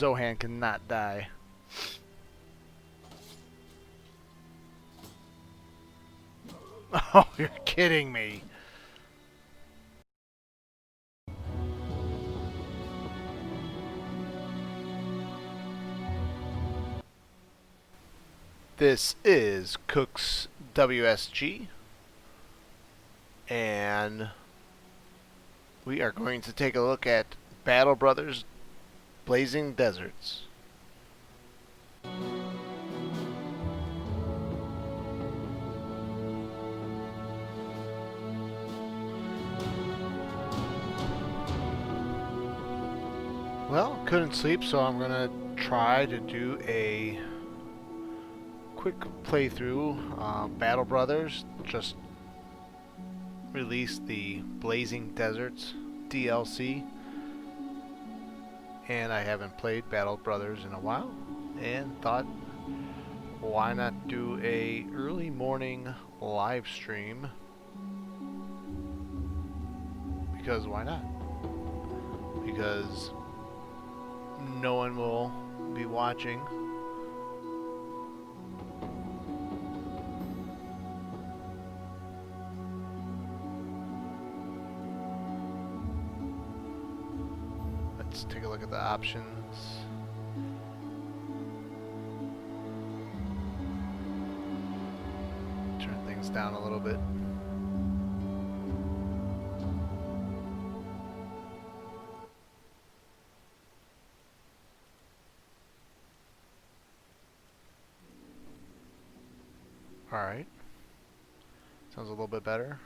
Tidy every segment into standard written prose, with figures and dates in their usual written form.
Zohan cannot die. Oh, you're kidding me. This is Cook's WSG, and we are going to take a look at Battle Brothers Blazing Deserts. Well, couldn't sleep, so I'm gonna try to do a quick playthrough. Battle Brothers just released the Blazing Deserts DLC, and I haven't played Battle Brothers in a while, and thought, why not do a early morning live stream? Because why not? Because no one will be watching. Let's take a look at the options. Turn things down a little bit. Alright. Sounds a little bit better.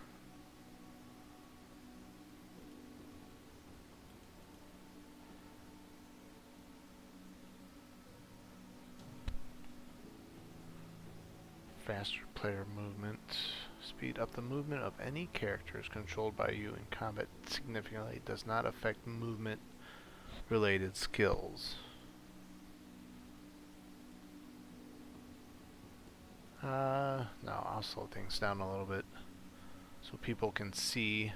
Faster player movement. Speed up the movement of any characters controlled by you in combat significantly. Does not affect movement related skills. No, I'll slow things down a little bit so people can see.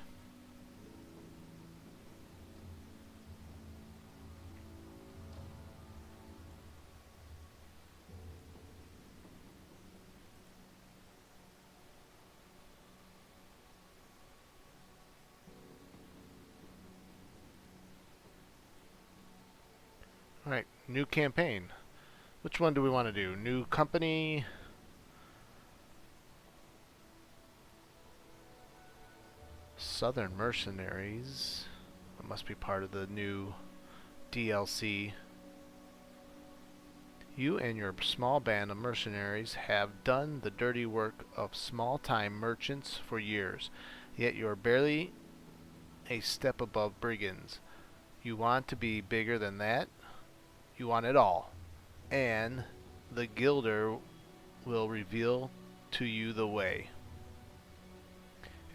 Alright, new campaign. Which one do we want to do? New company? Southern Mercenaries. That must be part of the new DLC. You and your small band of mercenaries have done the dirty work of small-time merchants for years, yet you're barely a step above brigands. You want to be bigger than that? You want it all. And the Gilder will reveal to you the way.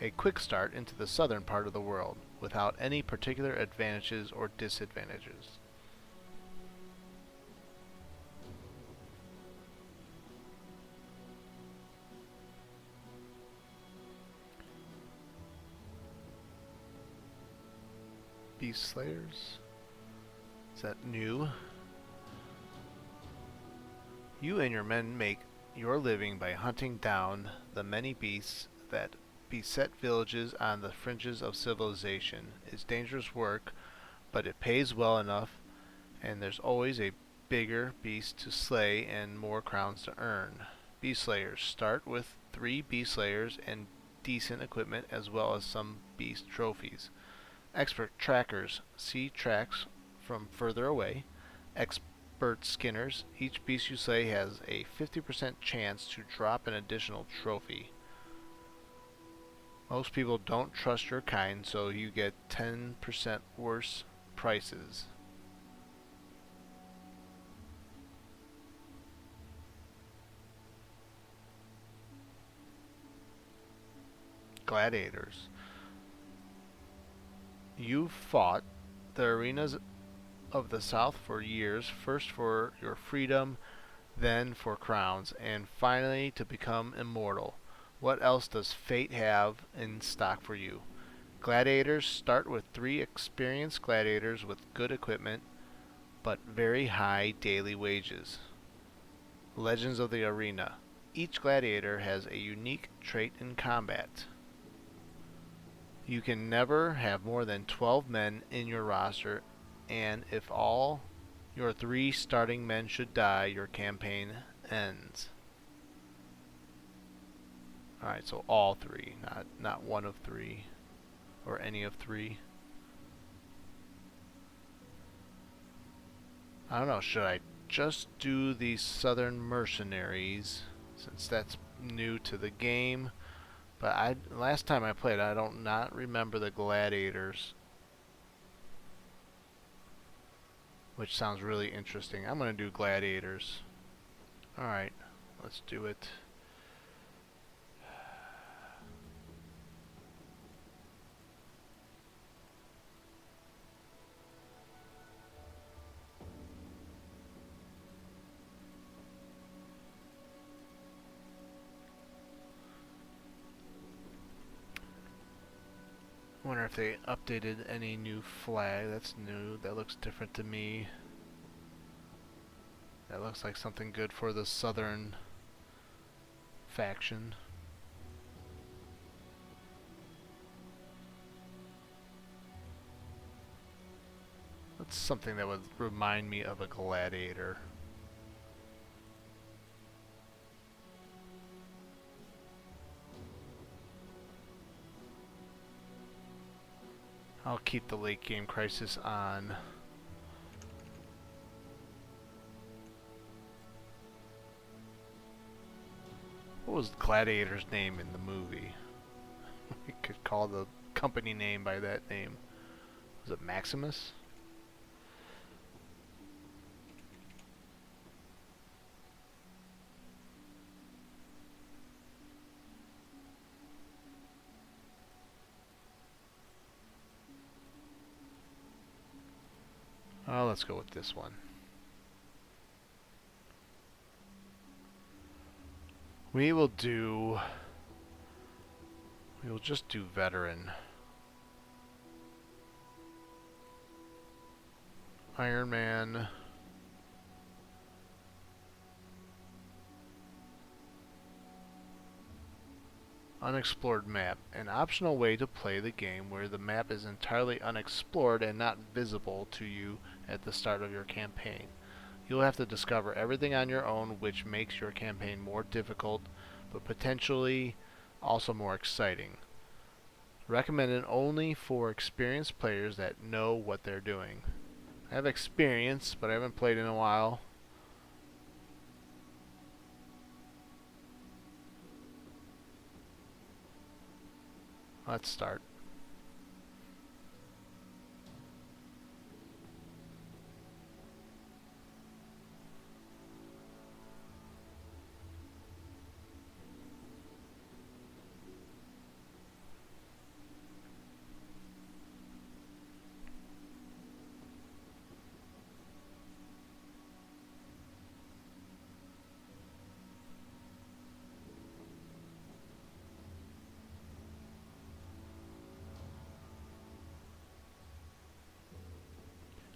A quick start into the southern part of the world, without any particular advantages or disadvantages. Beast Slayers. Is that new? You and your men make your living by hunting down the many beasts that beset villages on the fringes of civilization. It's dangerous work, but it pays well enough, and there's always a bigger beast to slay and more crowns to earn. Beast Slayers. Start with 3 Beast Slayers and decent equipment, as well as some beast trophies. Expert Trackers. See tracks from further away. Expert Skinners. Each beast you slay has a 50% chance to drop an additional trophy. Most people don't trust your kind, so you get 10% worse prices. Gladiators. You fought the arenas of the South for years, first for your freedom, then for crowns, and finally to become immortal. What else does fate have in stock for you? Gladiators. Start with 3 experienced gladiators with good equipment. but very high daily wages. Legends of the Arena. Each gladiator has a unique trait in combat. You can never have more than 12 men in your roster, and if all your 3 starting men should die, your campaign ends. Alright, so all 3, not one of 3, or any of 3. I don't know, should I just do the Southern Mercenaries, since that's new to the game? But last time I played, I don't not remember the Gladiators, which sounds really interesting. I'm going to do Gladiators. Alright, let's do it. I wonder if they updated any new flag. That's new. That looks different to me. That looks like something good for the Southern faction. That's something that would remind me of a gladiator. I'll keep the late game crisis on. What was Gladiator's name in the movie? We could call the company name by that name. Was it Maximus? Oh, let's go with this one. We will just do veteran. Iron Man. Unexplored map. An optional way to play the game where the map is entirely unexplored and not visible to you at the start of your campaign. You'll have to discover everything on your own, which makes your campaign more difficult, but potentially also more exciting. Recommended only for experienced players that know what they're doing. I have experience, but I haven't played in a while. Let's start.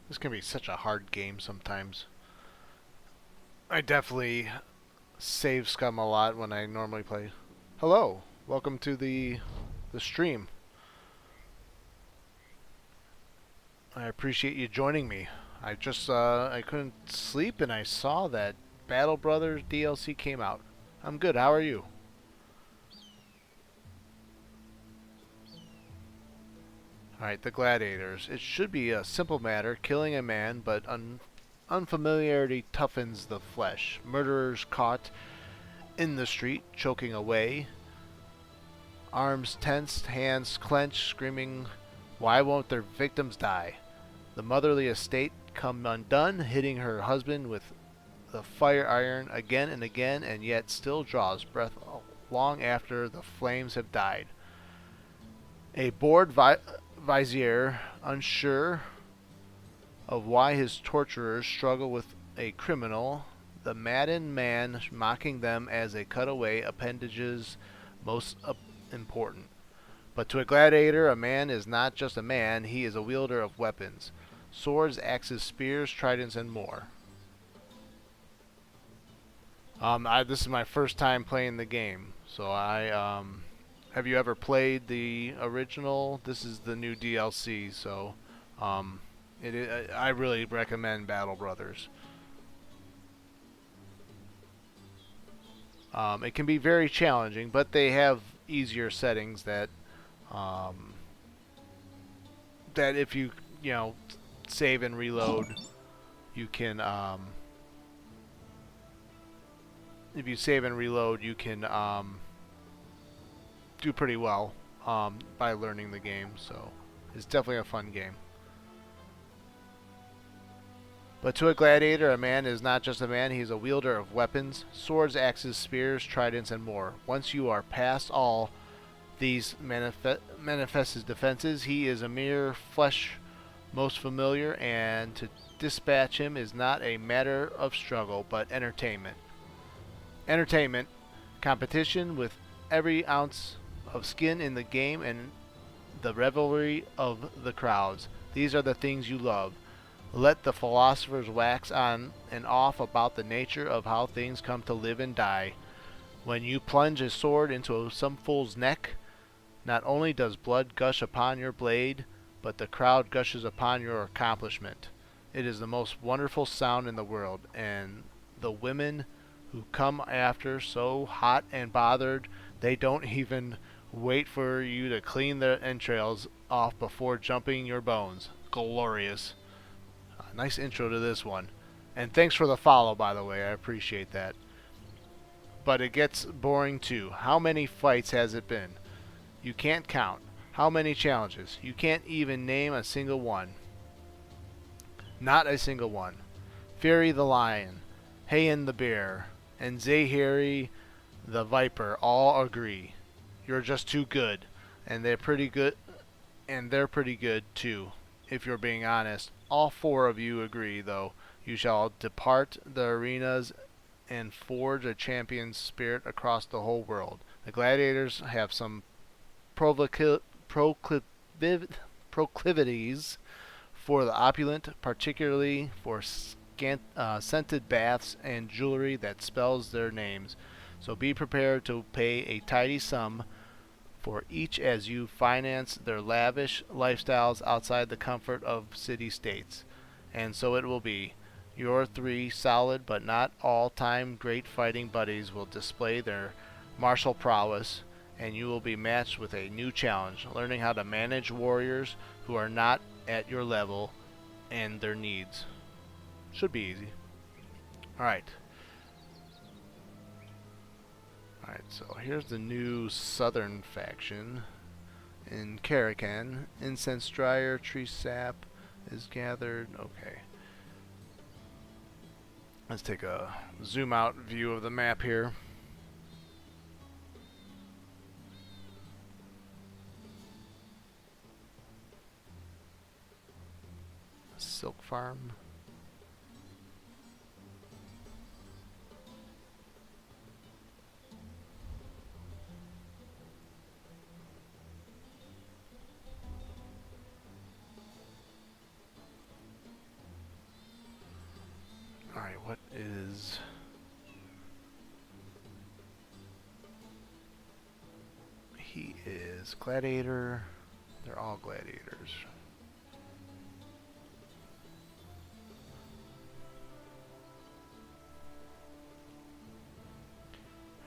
This can be such a hard game sometimes. I definitely save scum a lot when I normally play. Hello, welcome to the stream. I appreciate you joining me. I just I couldn't sleep and I saw that Battle Brothers DLC came out. I'm good. How are you? Alright, the gladiators. It should be a simple matter, killing a man, but unfamiliarity toughens the flesh. Murderers caught in the street, choking away. Arms tensed, hands clenched, screaming, why won't their victims die? The motherly estate come undone, hitting her husband with the fire iron again and again, and yet still draws breath long after the flames have died. A bored vizier, unsure of why his torturers struggle with a criminal, the maddened man mocking them as a cutaway appendages most important. But to a gladiator, a man is not just a man, he is a wielder of weapons. swords, axes, spears, tridents, and more. This is my first time playing the game, so have you ever played the original? This is the new DLC, so um, I really recommend Battle Brothers. It can be very challenging, but they have easier settings um, that if you know save and reload, you can if you save and reload, you can do pretty well by learning the game. So it's definitely a fun game. But to a gladiator, a man is not just a man, he is a wielder of weapons, swords, axes, spears, tridents, and more. Once you are past all these manifest his defenses, he is a mere flesh most familiar, and to dispatch him is not a matter of struggle, but entertainment. Entertainment, competition with every ounce of skin in the game, and the revelry of the crowds. These are the things you love. Let the philosophers wax on and off about the nature of how things come to live and die. When you plunge a sword into some fool's neck, not only does blood gush upon your blade, but the crowd gushes upon your accomplishment. It is the most wonderful sound in the world, and the women who come after, so hot and bothered, they don't even wait for you to clean their entrails off before jumping your bones. Glorious. Nice intro to this one. And thanks for the follow, by the way. I appreciate that. But it gets boring too. How many fights has it been? You can't count. How many challenges? You can't even name a single one. Not a single one. Fury the lion, Hayan the bear, and Zahiri the viper all agree. You're just too good. And they're pretty good. And they're pretty good too, if you're being honest. All four of you agree, though. You shall depart the arenas and forge a champion's spirit across the whole world. The gladiators have some proclivities for the opulent, particularly for scented baths and jewelry that spells their names. So be prepared to pay a tidy sum for each as you finance their lavish lifestyles outside the comfort of city-states. And so it will be. Your three solid but not all-time great fighting buddies will display their martial prowess, and you will be matched with a new challenge, learning how to manage warriors who are not at your level and their needs. Should be easy. Alright. Alright, so here's the new southern faction in Karakan. Incense dryer, tree sap is gathered. Okay. Let's take a zoom out view of the map here. Silk farm. Alright, what is... He is gladiator. They're all gladiators.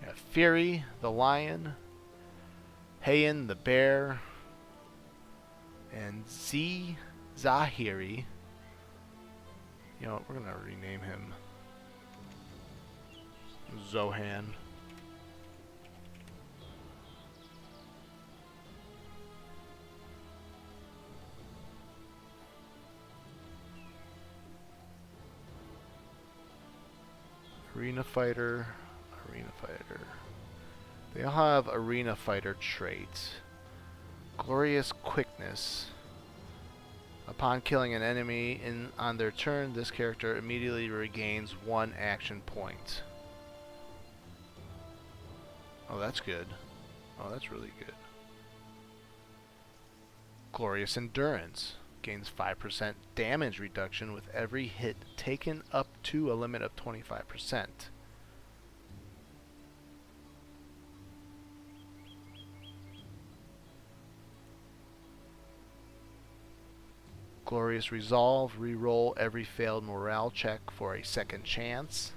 We have Fury, the lion, Hayan, the bear, and Zahiri. You know what, we're gonna rename him Zohan. Arena fighter, arena fighter. They all have arena fighter traits. Glorious quickness. Upon killing an enemy on their turn, this character immediately regains 1 action point. Oh, that's good. Oh, that's really good. Glorious endurance. gains 5% damage reduction with every hit taken up to a limit of 25%. Glorious Resolve, reroll every failed morale check for a second chance.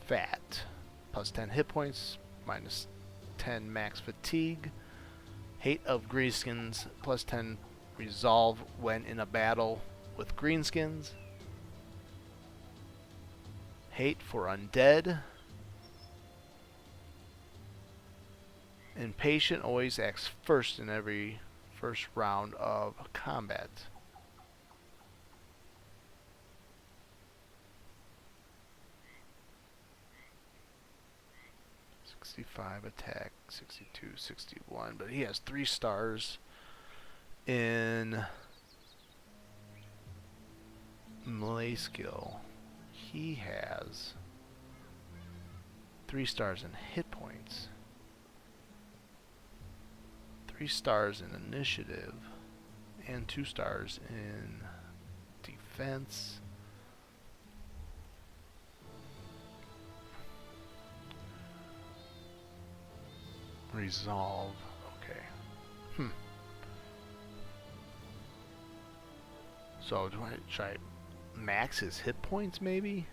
Fat, plus 10 hit points, minus 10 max fatigue. Hate of Greenskins, plus 10 resolve when in a battle with Greenskins. Hate for Undead. Impatient always acts first in every first round of combat. Attack, 62, 61, but he has 3 stars in melee skill. He has 3 stars in hit points, 3 stars in initiative, and 2 stars in defense. Resolve. Okay. So should I max his hit points maybe?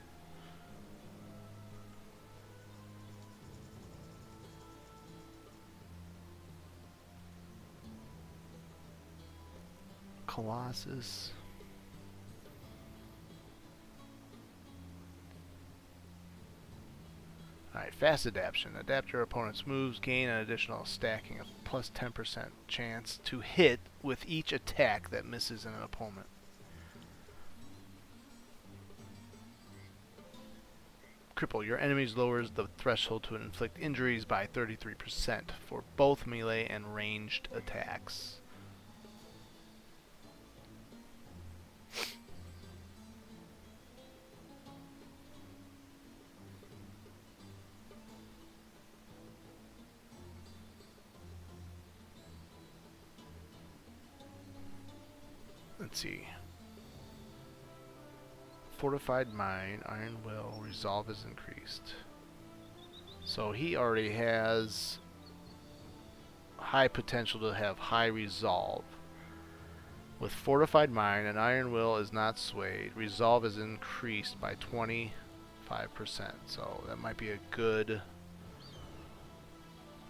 Colossus. Alright, fast adaptation. Adapt your opponent's moves, gain an additional stacking of plus 10% chance to hit with each attack that misses an opponent. Cripple. Your enemies lowers the threshold to inflict injuries by 33% for both melee and ranged attacks. Let's see. Fortified Mind, Iron Will, Resolve is increased. So he already has high potential to have high Resolve. With Fortified Mind, an Iron Will is not swayed. Resolve is increased by 25%. So that might be a good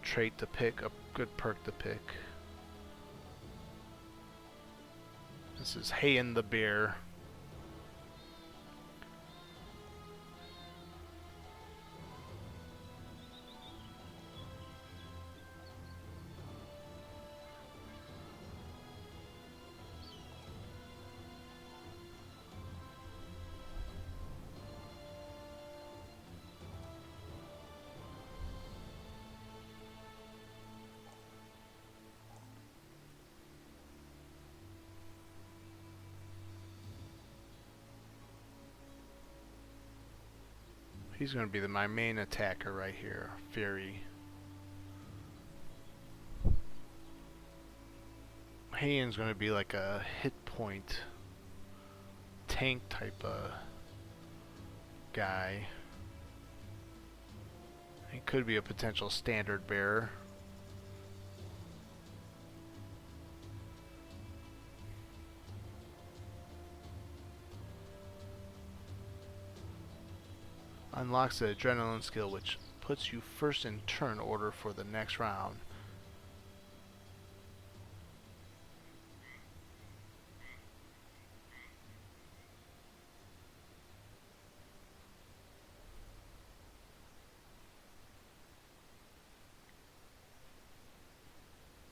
trait to pick, a good perk to pick. This is Hayen the Bear. He's going to be my main attacker right here, Fury. Hayen's going to be like a hit point tank type of guy. He could be a potential standard bearer. Unlocks the Adrenaline skill, which puts you first in turn order for the next round.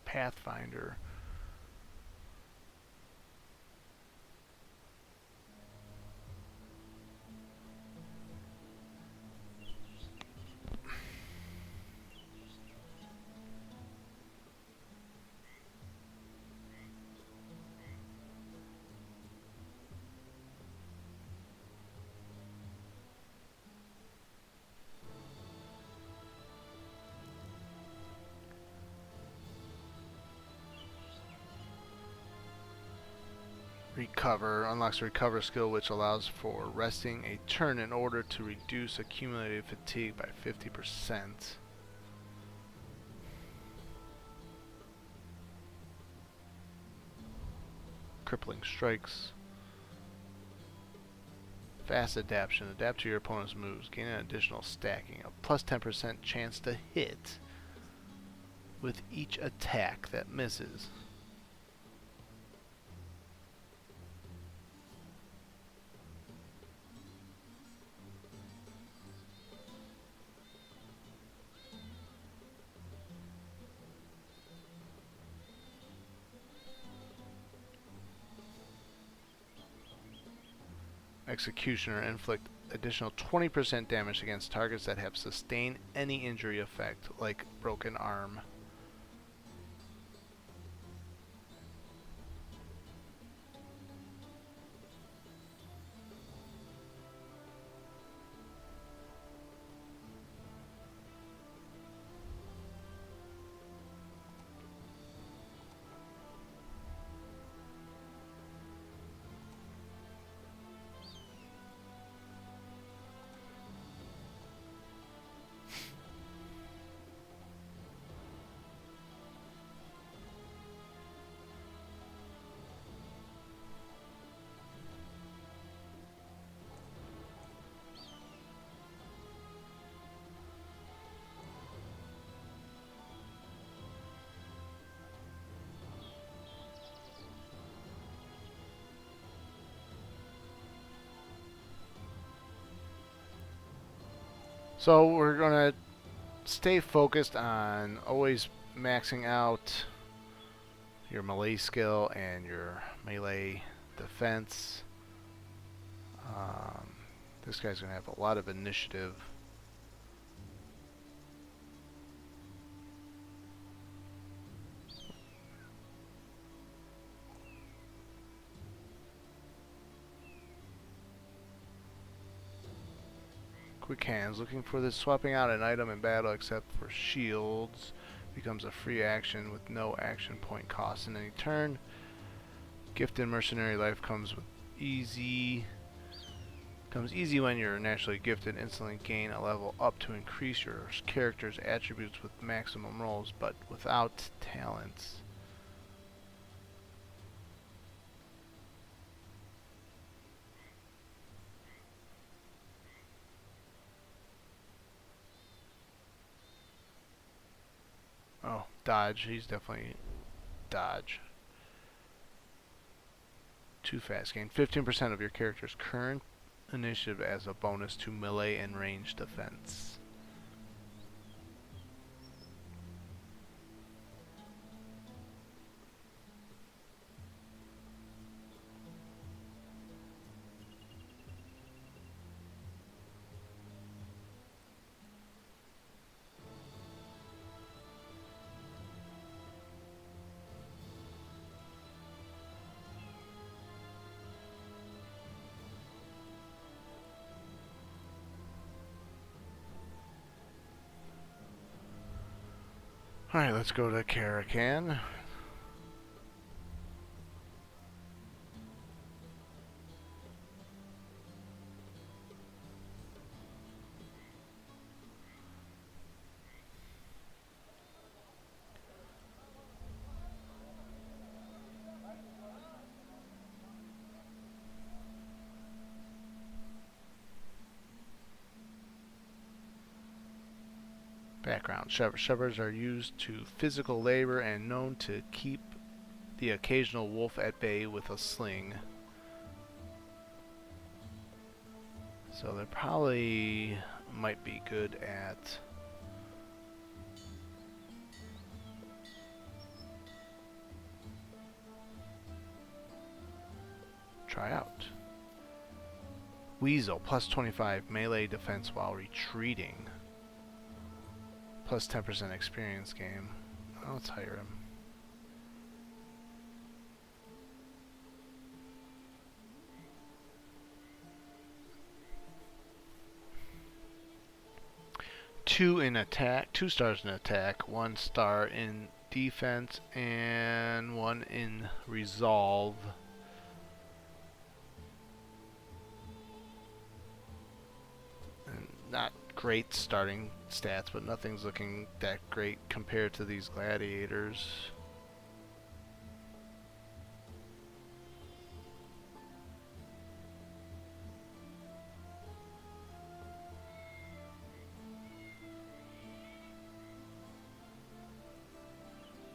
Pathfinder. Recover unlocks a recover skill which allows for resting a turn in order to reduce accumulated fatigue by 50%. Crippling strikes. Fast adaptation. Adapt to your opponent's moves. Gain an additional stacking. A plus 10% chance to hit with each attack that misses. Executioner. Inflict additional 20% damage against targets that have sustained any injury effect, like broken arm. So we're going to stay focused on always maxing out your melee skill and your melee defense. This guy's going to have a lot of initiative. Quick hands. Looking for this. Swapping out an item in battle except for shields becomes a free action with no action point cost in any turn. Gifted mercenary life comes easy when you're naturally gifted. Instantly gain a level up to increase your character's attributes with maximum rolls, but without talents. Oh, dodge. He's definitely dodge. Too fast. Gain 15% of your character's current initiative as a bonus to melee and range defense. Alright, let's go to Karakan. Background. Shepherds are used to physical labor and known to keep the occasional wolf at bay with a sling. So they probably might be good at try out. Weasel, plus 25 melee defense while retreating. Plus 10% experience gain. Let's hire him. Two stars in attack, 1 star in defense, and 1 in resolve. not great starting stats, but nothing's looking that great compared to these gladiators.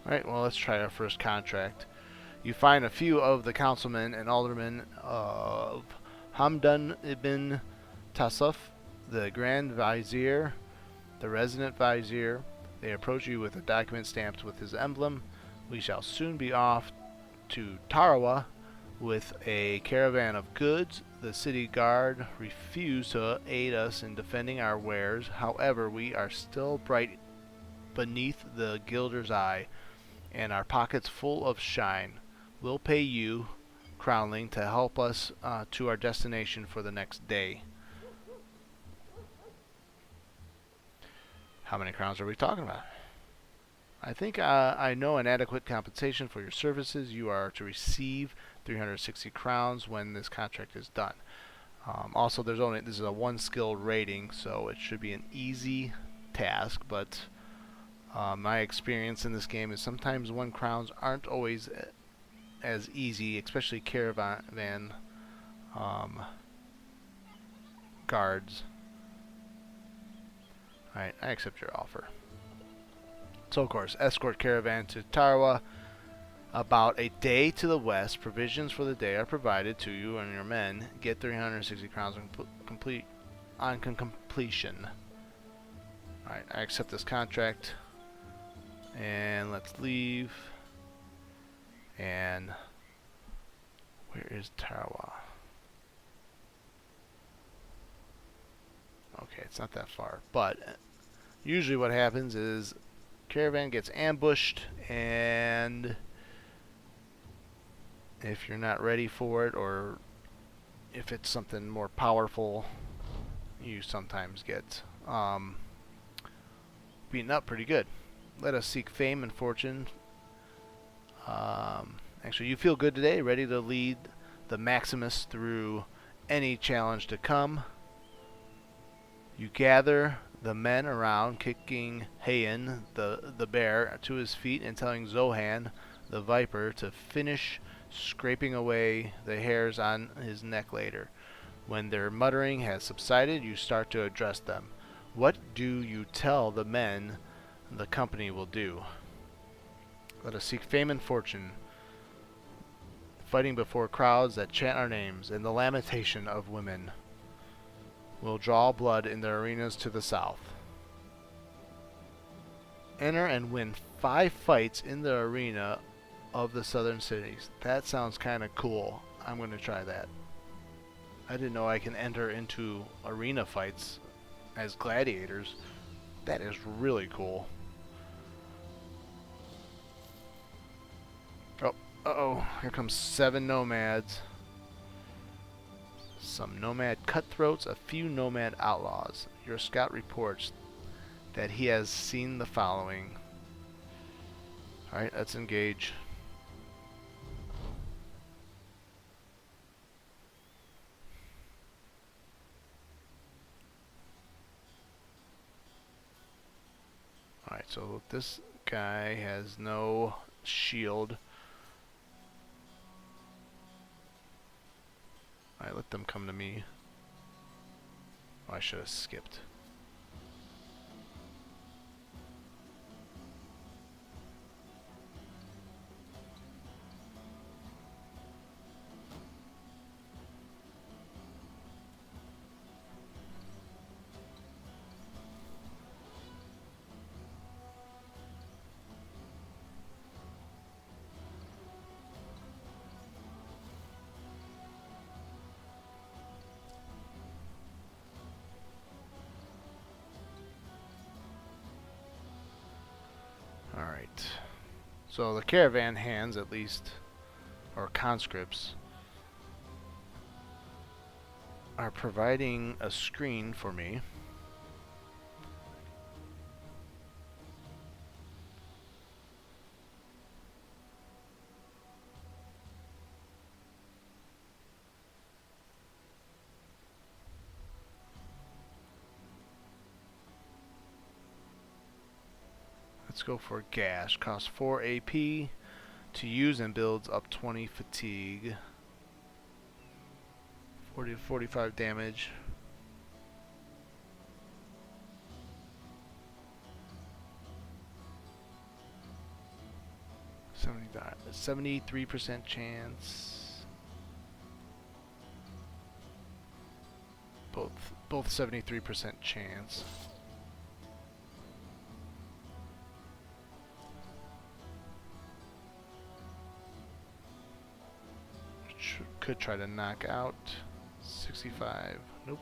Alright, well, let's try our first contract. You find a few of the councilmen and aldermen of Hamdan ibn Tasaf, the Grand Vizier, the resident Vizier. They approach you with a document stamped with his emblem. We shall soon be off to Tarawa with a caravan of goods. The city guard refused to aid us in defending our wares. However, we are still bright beneath the gilder's eye, and our pockets full of shine. We'll pay you, Crownling, to help us to our destination for the next day. How many crowns are we talking about? I think I know an adequate compensation for your services. You are to receive 360 crowns when this contract is done. Also, this is a one skill rating, so it should be an easy task, but my experience in this game is sometimes 1 crowns aren't always as easy, especially caravan guards. Alright, I accept your offer. So, of course, escort caravan to Tarawa. About a day to the west, provisions for the day are provided to you and your men. Get 360 crowns on completion. Alright, I accept this contract. And let's leave. And where is Tarawa? Okay, it's not that far, but usually what happens is caravan gets ambushed, and if you're not ready for it, or if it's something more powerful, you sometimes get beaten up pretty good. Let us seek fame and fortune. Actually, you feel good today, ready to lead the Maximus through any challenge to come. You gather the men around, kicking Hayan, the bear, to his feet and telling Zohan, the viper, to finish scraping away the hairs on his neck later. When their muttering has subsided, you start to address them. What do you tell the men the company will do? Let us seek fame and fortune, fighting before crowds that chant our names, and the lamentation of women will draw blood in the arenas to the south. Enter and win 5 fights in the arena of the southern cities. That sounds kind of cool. I'm going to try that. I didn't know I can enter into arena fights as gladiators. That is really cool. Oh, uh-oh. Here comes 7 nomads. Some nomad cutthroats, a few nomad outlaws. Your scout reports that he has seen the following. Alright, let's engage. Alright, so this guy has no shield. Alright, let them come to me. Oh, I should have skipped. Alright. So the caravan hands, at least, or conscripts, are providing a screen for me. Let's go for Gash. Costs 4 AP to use and builds up 20 fatigue. 40 to 45 damage. $70, 73% chance. Both 73% chance. Could try to knock out 65. Nope.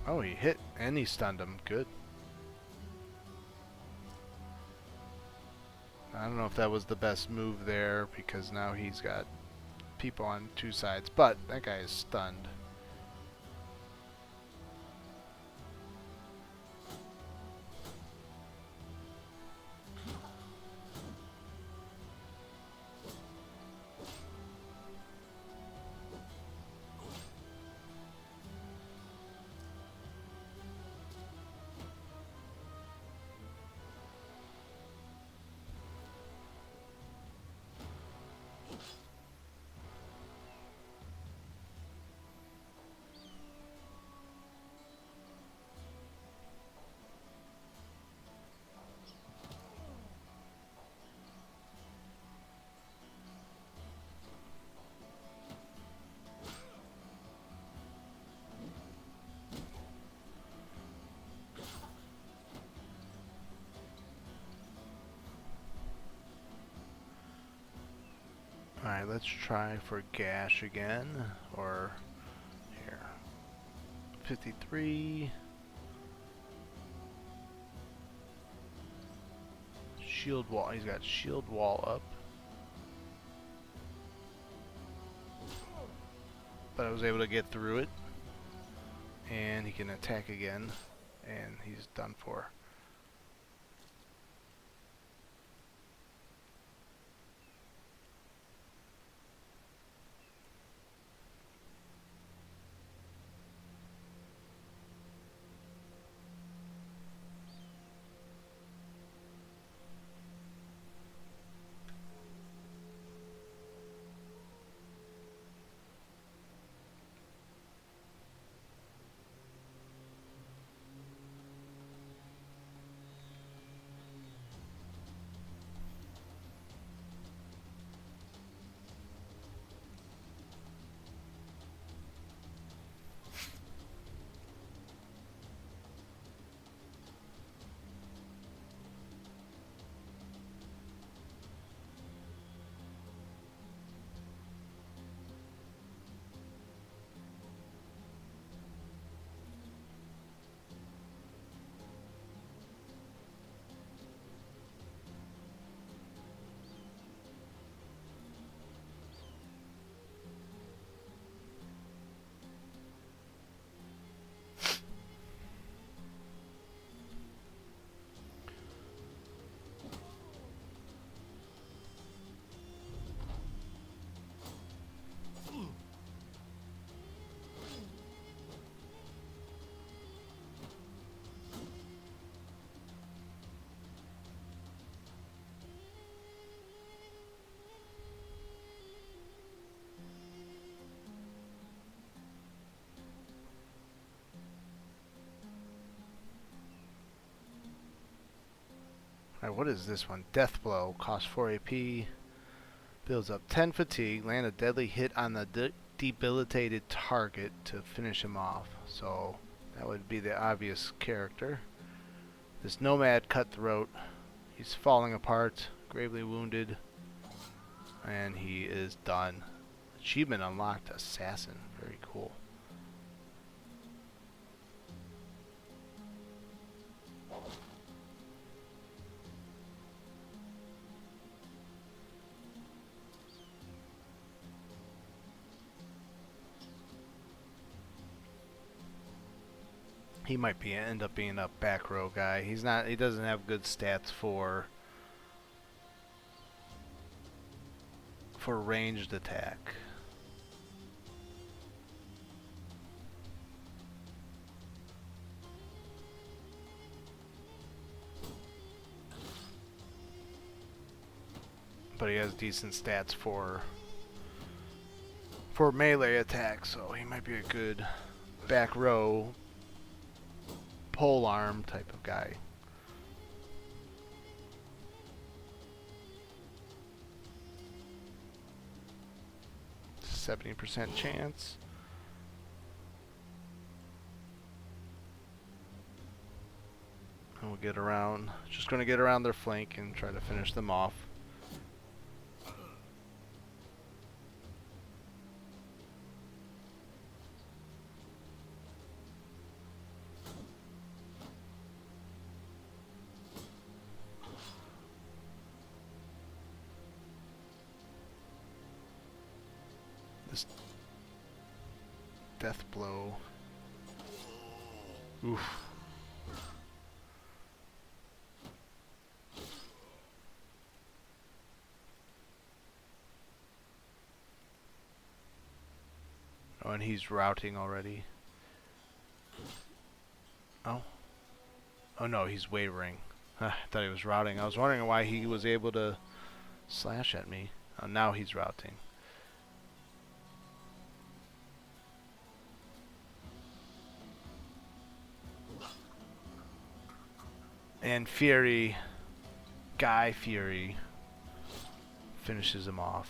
Oh, he hit and he stunned him. Good. I don't know if that was the best move there because now he's got people on two sides, but that guy is stunned. Alright, let's try for Gash again, or here. 53. Shield wall, he's got shield wall up. But I was able to get through it. And he can attack again, and he's done for. Alright, what is this one? Death Blow. Costs 4 AP. Builds up 10 fatigue. Land a deadly hit on the debilitated target to finish him off. So that would be the obvious character. This Nomad Cutthroat. He's falling apart. Gravely wounded. And he is done. Achievement unlocked. Assassin. Very cool. He might end up being a back row guy. He doesn't have good stats for ranged attack. But he has decent stats for melee attack, so he might be a good back row pole arm type of guy. %70 chance. And we'll get around, just going to get around their flank and try to finish them off. This death blow. Oof. Oh, and he's routing already. Oh. Oh no, he's wavering. I thought he was routing. I was wondering why he was able to slash at me. Oh, now he's routing. And Fury, Guy Fury, finishes him off.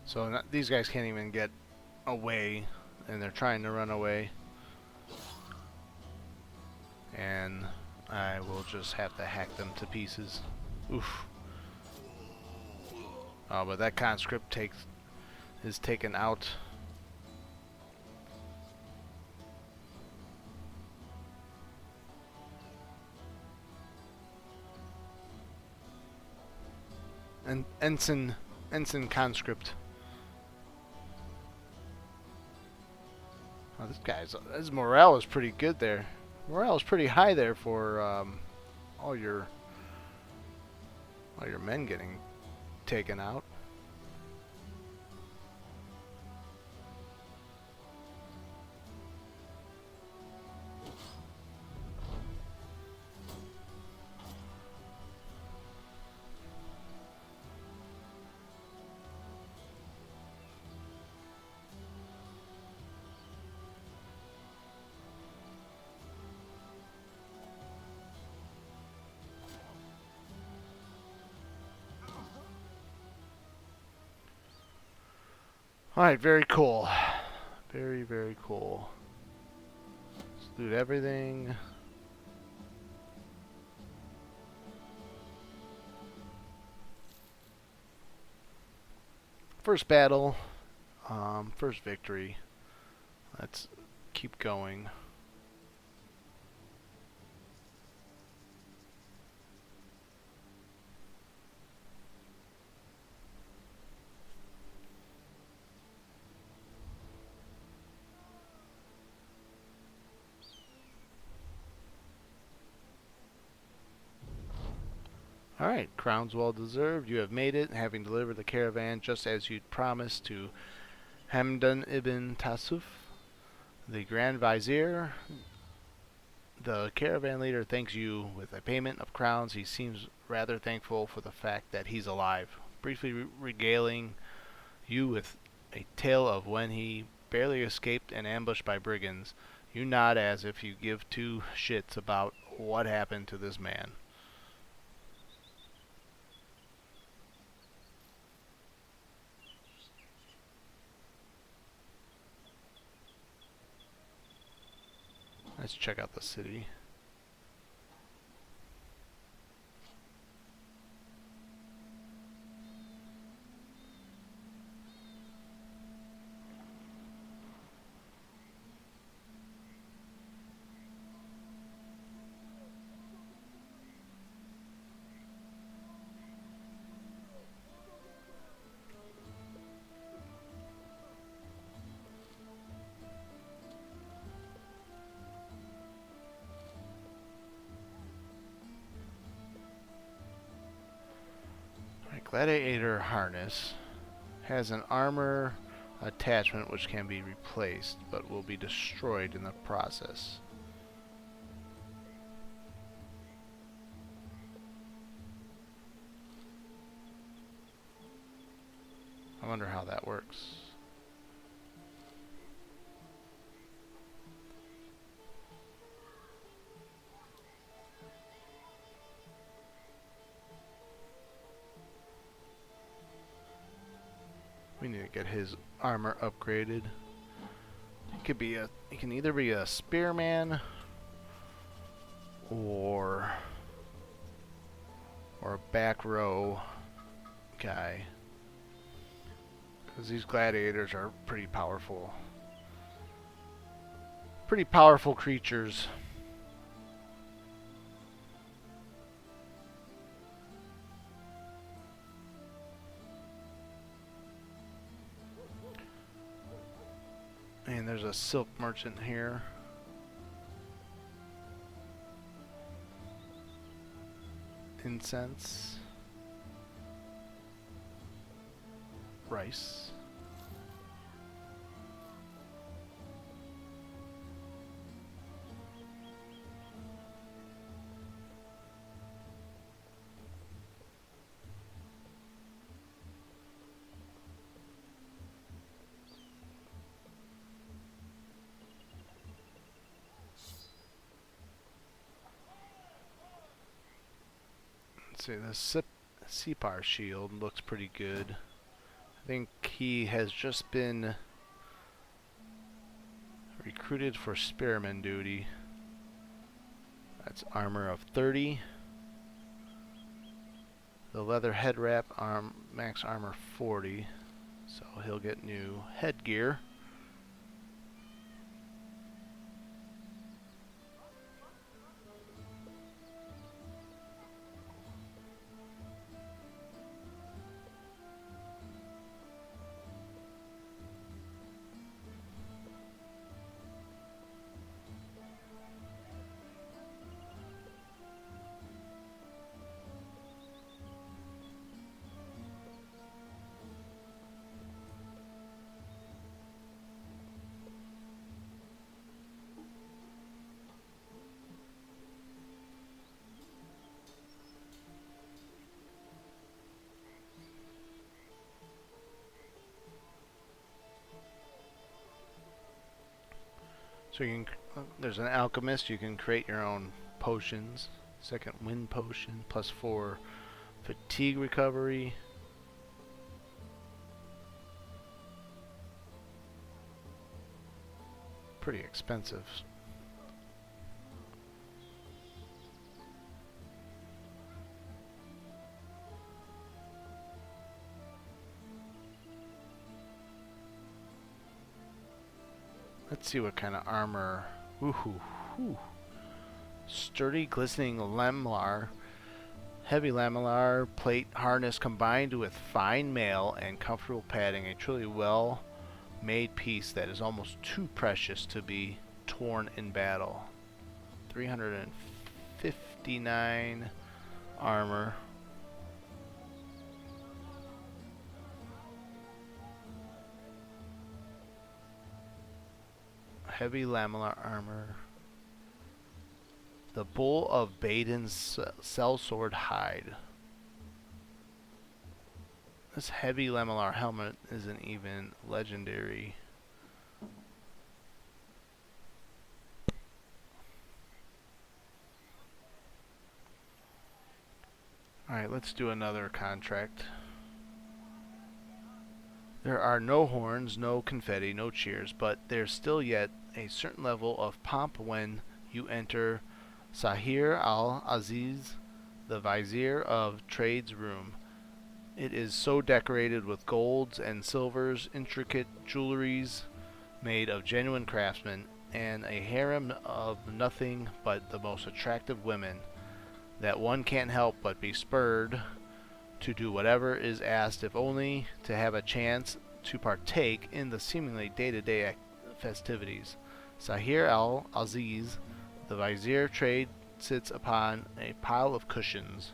So these guys can't even get away, and they're trying to run away. And I will just have to hack them to pieces. Oof. Oh, but that conscript is taken out. And ensign conscript. Oh, his morale is pretty good there. Morale is pretty high there for all your men getting taken out. Alright, very cool. Very, very cool. Let's loot everything. First battle. First victory. Let's keep going. Alright, crown's well deserved. You have made it, having delivered the caravan just as you'd promised to Hamdan ibn Tasuf, the Grand Vizier. The caravan leader thanks you with a payment of crowns. He seems rather thankful for the fact that he's alive. briefly regaling you with a tale of when he barely escaped an ambush by brigands. You nod as if you give two shits about what happened to this man. Let's check out the city. Gladiator harness has an armor attachment which can be replaced but will be destroyed in the process. I wonder how that works. We need to get his armor upgraded. He can either be a spearman or a back row guy. Because these gladiators are pretty powerful. Pretty powerful creatures. And there's a silk merchant here. Incense. Rice. See, the Sipar shield looks pretty good. I think he has just been recruited for spearman duty. That's armor of 30. The leather head wrap, max armor 40. So he'll get new headgear. So you can, there's an alchemist, you can create your own potions. Second wind potion, +4 fatigue recovery. Pretty expensive. Let's see what kind of armor. Ooh. Sturdy, glistening lamlar. Heavy lamellar plate harness combined with fine mail and comfortable padding. A truly well-made piece that is almost too precious to be torn in battle. 359 armor. Heavy lamellar armor. The Bull of Baden's sellsword hide. This heavy lamellar helmet isn't even legendary. Alright, let's do another contract. There are no horns, no confetti, no cheers, but there's still yet a certain level of pomp when you enter Sahir al-Aziz, the Vizier of Trade's room. It is so decorated with golds and silvers, intricate jewelries made of genuine craftsmen, and a harem of nothing but the most attractive women, that one can't help but be spurred to do whatever is asked, if only to have a chance to partake in the seemingly day-to-day festivities. Sahir al-Aziz, the Vizier Trade, sits upon a pile of cushions.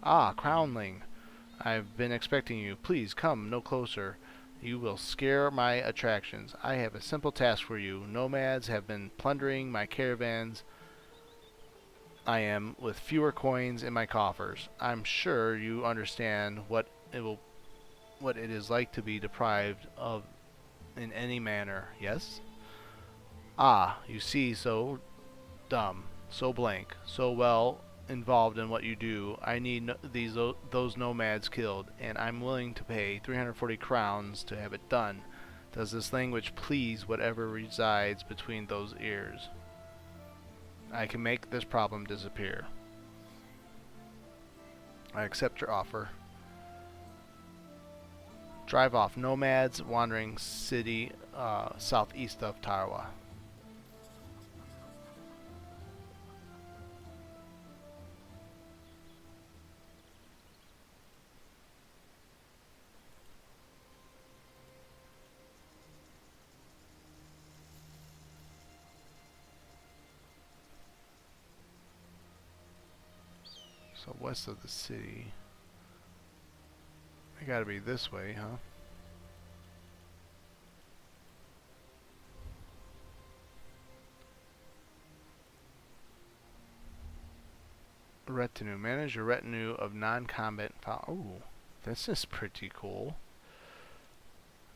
Ah, Crownling, I've been expecting you. Please come no closer. You will scare my attractions. I have a simple task for you. Nomads have been plundering my caravans. I am with fewer coins in my coffers. I'm sure you understand what it is like to be deprived of in any manner. Yes? Ah, you see, so dumb, so blank, so well involved in what you do. I need those nomads killed, and I'm willing to pay 340 crowns to have it done. Does this language please whatever resides between those ears? I can make this problem disappear. I accept your offer. Drive off nomads, wandering city southeast of Tarawa. So west of the city. I gotta be this way, huh? Retinue. Manage your retinue of non-combat. Oh, this is pretty cool.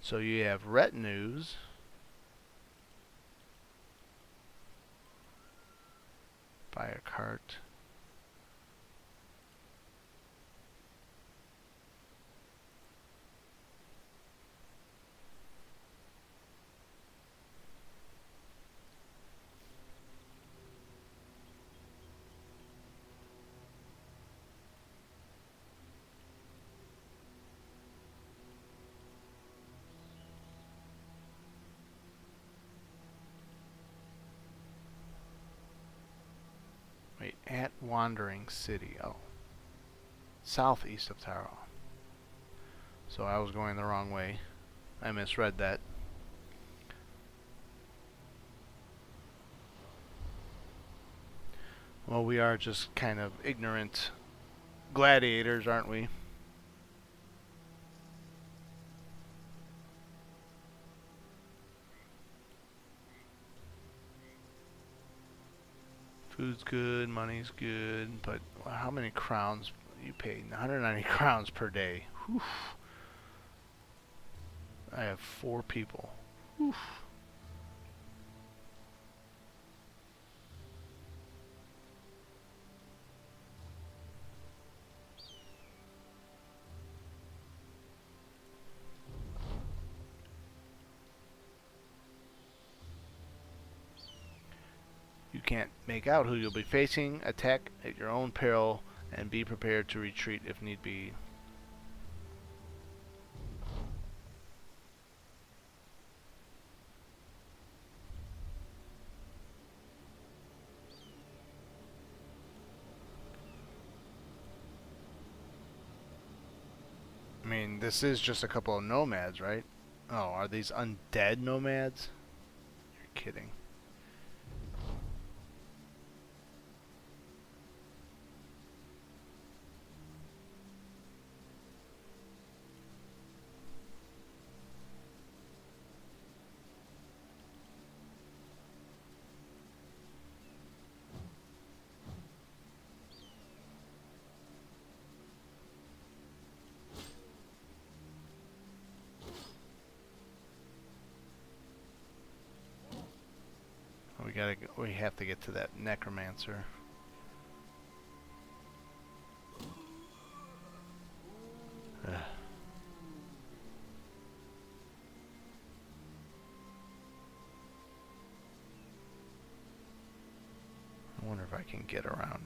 So you have retinues. Buy a cart. Wait, at Wandering City. Oh. Southeast of Taro. So I was going the wrong way. I misread that. Well, we are just kind of ignorant gladiators, aren't we? Food's good, money's good, but how many crowns you paid? 190 crowns per day. Whew. I have 4 people. Whew. You can't make out who you'll be facing. Attack at your own peril and be prepared to retreat if need be. I mean, this is just a couple of nomads, right? Oh, are these undead nomads? You're kidding. we have to get to that necromancer. Ugh. I wonder if I can get around.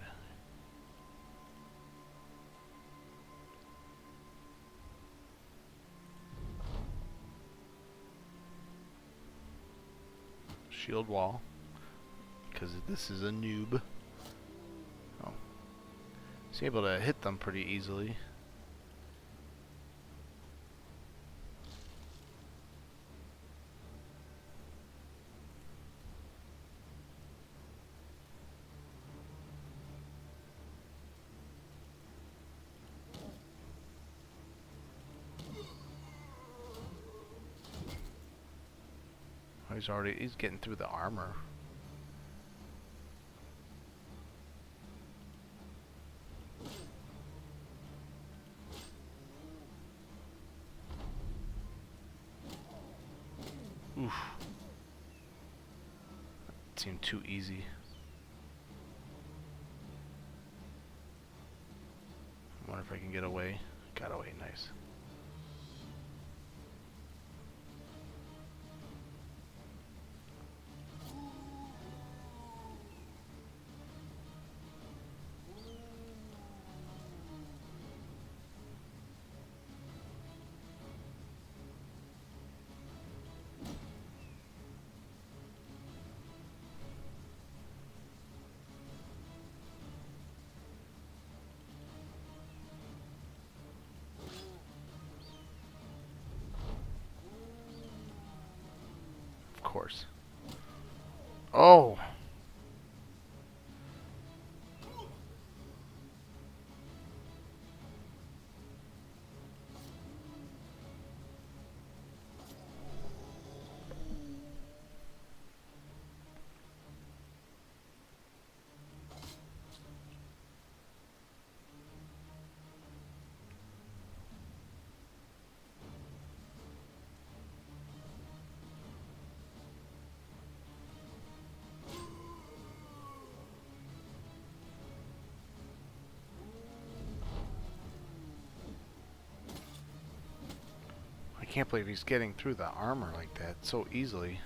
Shield wall, because this is a noob. Oh, he's able to hit them pretty easily. He's getting through the armor. Oof. That seemed too easy. I wonder if I can get away. Got away, nice. Of course. Oh! I can't believe he's getting through the armor like that so easily.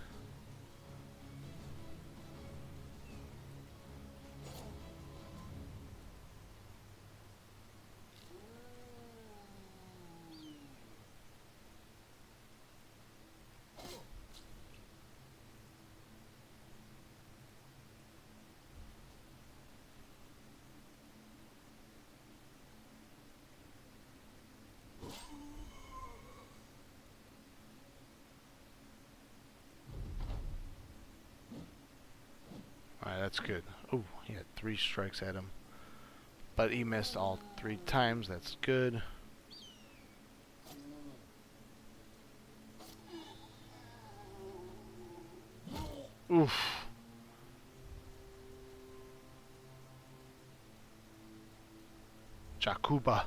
Alright, that's good. Oh, he had 3 strikes at him. But he missed all 3 times. That's good. Oof. Jakuba.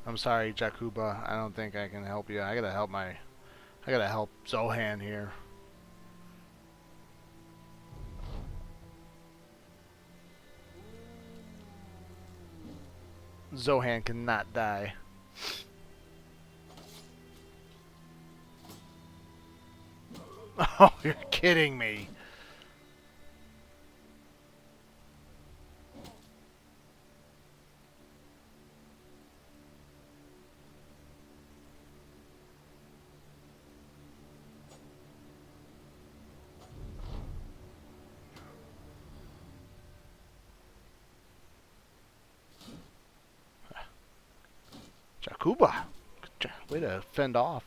I'm sorry, Jakuba. I don't think I can help you. I gotta help Zohan here. Zohan cannot die. Oh, you're kidding me. Jakuba. Way to fend off.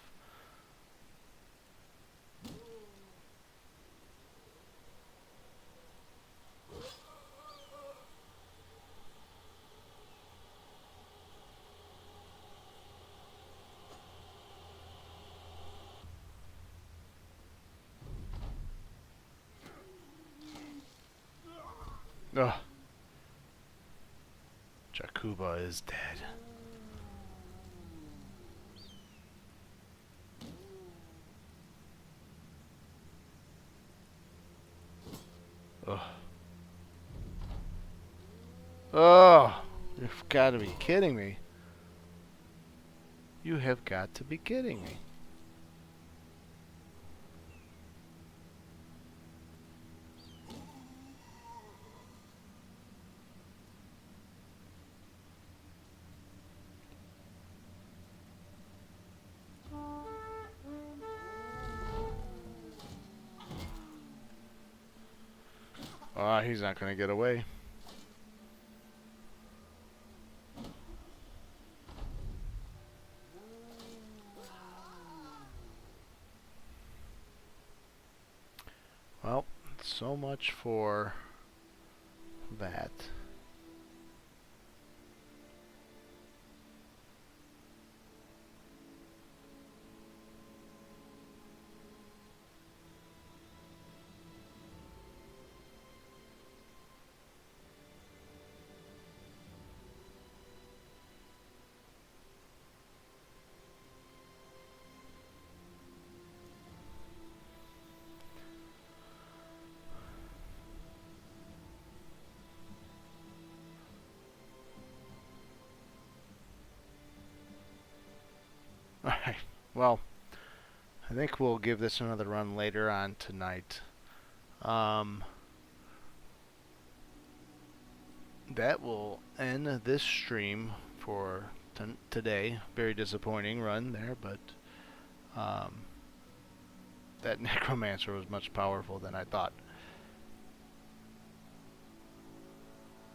Ugh. Jakuba is dead. Ugh. Oh, you've got to be kidding me. You have got to be kidding me. He's not going to get away. Well, so much for that. Alright, well, I think we'll give this another run later on tonight. That will end this stream for today. Very disappointing run there, but that necromancer was much powerful than I thought.